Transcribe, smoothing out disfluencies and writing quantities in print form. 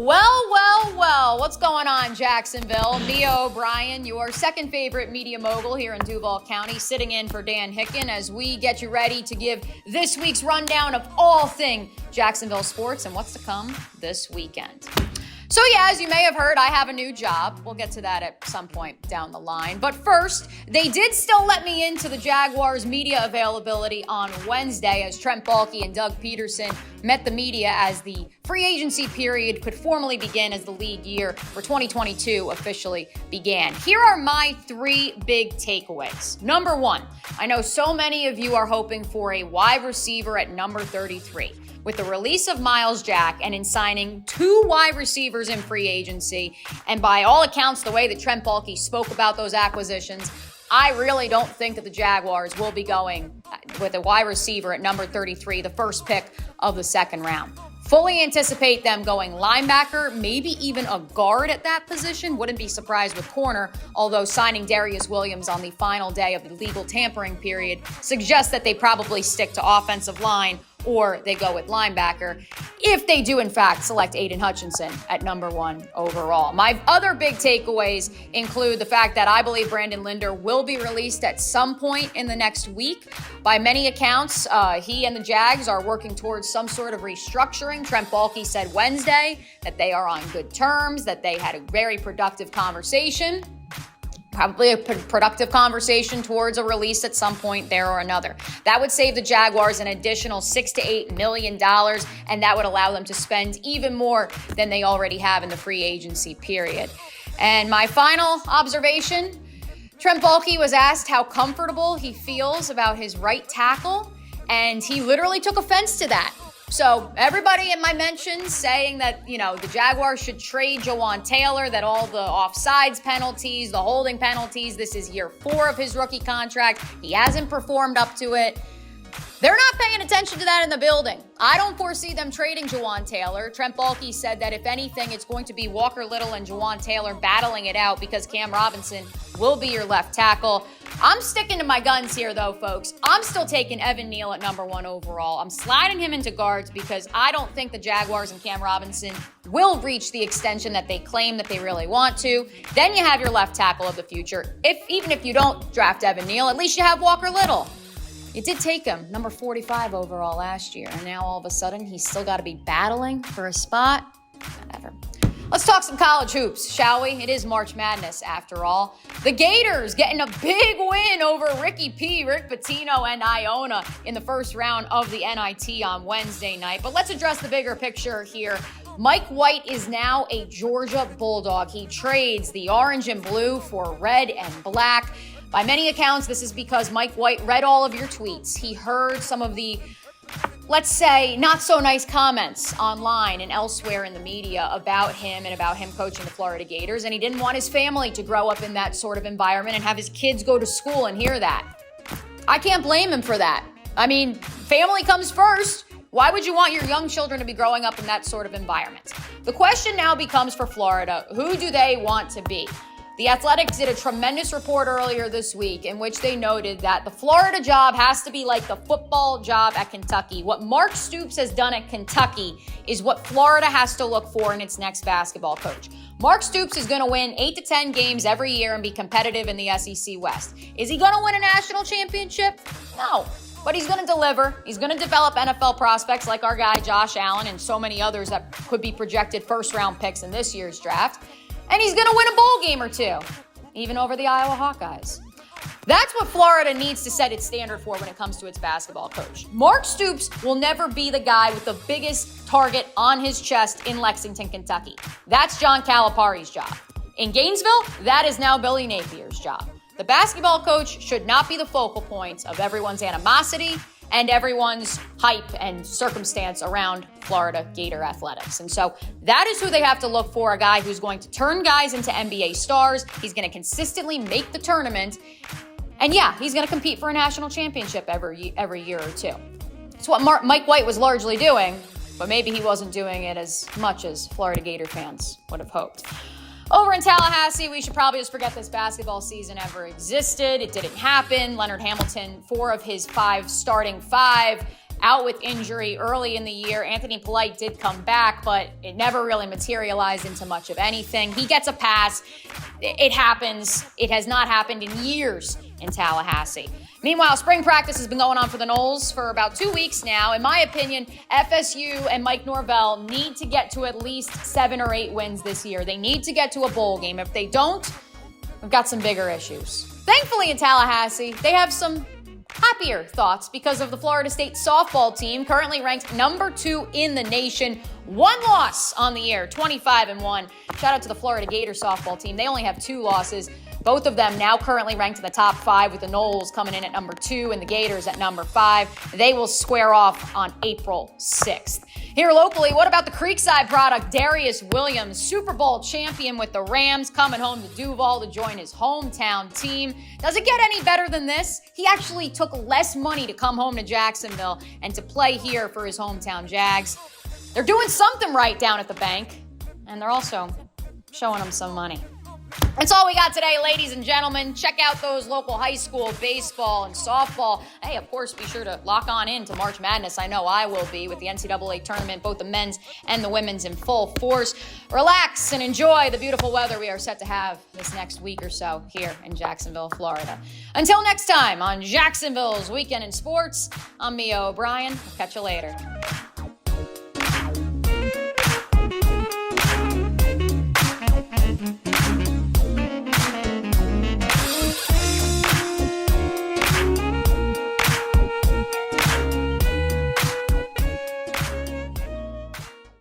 Well, what's going on, Jacksonville? Mia O'Brien, your second favorite media mogul here in Duval County, sitting in for Dan Hicken as we get you ready to give this week's rundown of all thing Jacksonville sports and what's to come this weekend. So yeah, as you may have heard, I have a new job. We'll get to that at some point down the line. But first, they did still let me into the Jaguars media availability on Wednesday as Trent Baalke and Doug Peterson met the media as the free agency period could formally begin as the league year for 2022 officially began. Here are my three big takeaways. Number one, I know so many of you are hoping for a wide receiver at number 33. With the release of Myles Jack and in signing two wide receivers in free agency, and by all accounts, the way that Trent Baalke spoke about those acquisitions, I really don't think that the Jaguars will be going with a wide receiver at number 33, the first pick of the second round. Fully anticipate them going linebacker, maybe even a guard at that position. Wouldn't be surprised with corner, although signing Darius Williams on the final day of the legal tampering period suggests that they probably stick to offensive line or they go with linebacker if they do, in fact, select Aiden Hutchinson at number 1 overall. My other big takeaways include the fact that I believe Brandon Linder will be released at some point in the next week. By many accounts, he and the Jags are working towards some sort of restructuring. Trent Baalke said Wednesday that they are on good terms, that they had a very productive conversation. Probably a productive conversation towards a release at some point there or another. That would save the Jaguars an additional $6 to $8 million, and that would allow them to spend even more than they already have in the free agency period. And my final observation, Trent Baalke was asked how comfortable he feels about his right tackle, and he literally took offense to that. So everybody in my mentions saying that, the Jaguars should trade Jawan Taylor, that all the offsides penalties, the holding penalties, this is year 4 of his rookie contract. He hasn't performed up to it. They're not paying attention to that in the building. I don't foresee them trading Jawan Taylor. Trent Baalke said that if anything, it's going to be Walker Little and Jawan Taylor battling it out because Cam Robinson will be your left tackle. I'm sticking to my guns here, though, folks. I'm still taking Evan Neal at number 1 overall. I'm sliding him into guards because I don't think the Jaguars and Cam Robinson will reach the extension that they claim that they really want to. Then you have your left tackle of the future. Even if you don't draft Evan Neal, at least you have Walker Little. It did take him number 45 overall last year, and now all of a sudden he's still got to be battling for a spot. Whatever. Let's talk some college hoops, shall we? It is March Madness, after all. The Gators getting a big win over Ricky P, Rick Pitino, and Iona in the first round of the NIT on Wednesday night. But let's address the bigger picture here. Mike White is now a Georgia Bulldog. He trades the orange and blue for red and black. By many accounts, this is because Mike White read all of your tweets. He heard some of the, let's say, not so nice comments online and elsewhere in the media about him and about him coaching the Florida Gators, and he didn't want his family to grow up in that sort of environment and have his kids go to school and hear that. I can't blame him for that. I mean, family comes first. Why would you want your young children to be growing up in that sort of environment? The question now becomes for Florida, who do they want to be? The Athletics did a tremendous report earlier this week in which they noted that the Florida job has to be like the football job at Kentucky. What Mark Stoops has done at Kentucky is what Florida has to look for in its next basketball coach. Mark Stoops is going to win 8 to 10 games every year and be competitive in the SEC West. Is he going to win a national championship? No. But he's going to deliver. He's going to develop NFL prospects like our guy Josh Allen and so many others that could be projected first-round picks in this year's draft. And he's going to win a bowl game or two, even over the Iowa Hawkeyes. That's what Florida needs to set its standard for when it comes to its basketball coach. Mark Stoops will never be the guy with the biggest target on his chest in Lexington, Kentucky. That's John Calipari's job. In Gainesville, that is now Billy Napier's job. The basketball coach should not be the focal point of everyone's animosity and everyone's hype and circumstance around Florida Gator athletics. And so that is who they have to look for, a guy who's going to turn guys into NBA stars. He's going to consistently make the tournament. And yeah, he's going to compete for a national championship every year or two. It's what Mike White was largely doing, but maybe he wasn't doing it as much as Florida Gator fans would have hoped. Over in Tallahassee, we should probably just forget this basketball season ever existed. It didn't happen. Leonard Hamilton, 4 of his 5 starting 5 out with injury early in the year. Anthony Polite did come back, but it never really materialized into much of anything. He gets a pass. It happens. It has not happened in years in Tallahassee. Meanwhile, spring practice has been going on for the Noles for about 2 weeks now. In my opinion, FSU and Mike Norvell need to get to at least 7 or 8 wins this year. They need to get to a bowl game. If they don't, we've got some bigger issues. Thankfully in Tallahassee, they have some happier thoughts because of the Florida State softball team, currently ranked number 2 in the nation. 1 loss on the year, 25-1. Shout out to the Florida Gator softball team. They only have 2 losses. Both of them now currently ranked in the top 5, with the Noles coming in at number 2 and the Gators at number 5. They will square off on April 6th. Here locally, what about the Creekside product? Darius Williams, Super Bowl champion with the Rams, coming home to Duval to join his hometown team. Does it get any better than this? He actually took less money to come home to Jacksonville and to play here for his hometown Jags. They're doing something right down at the bank, and they're also showing him some money. That's all we got today, ladies and gentlemen. Check out those local high school baseball and softball. Hey, of course, be sure to lock on in to March Madness. I know I will be, with the NCAA tournament, both the men's and the women's in full force. Relax and enjoy the beautiful weather we are set to have this next week or so here in Jacksonville, Florida. Until next time on Jacksonville's Weekend in Sports, I'm Mia O'Brien. I'll catch you later.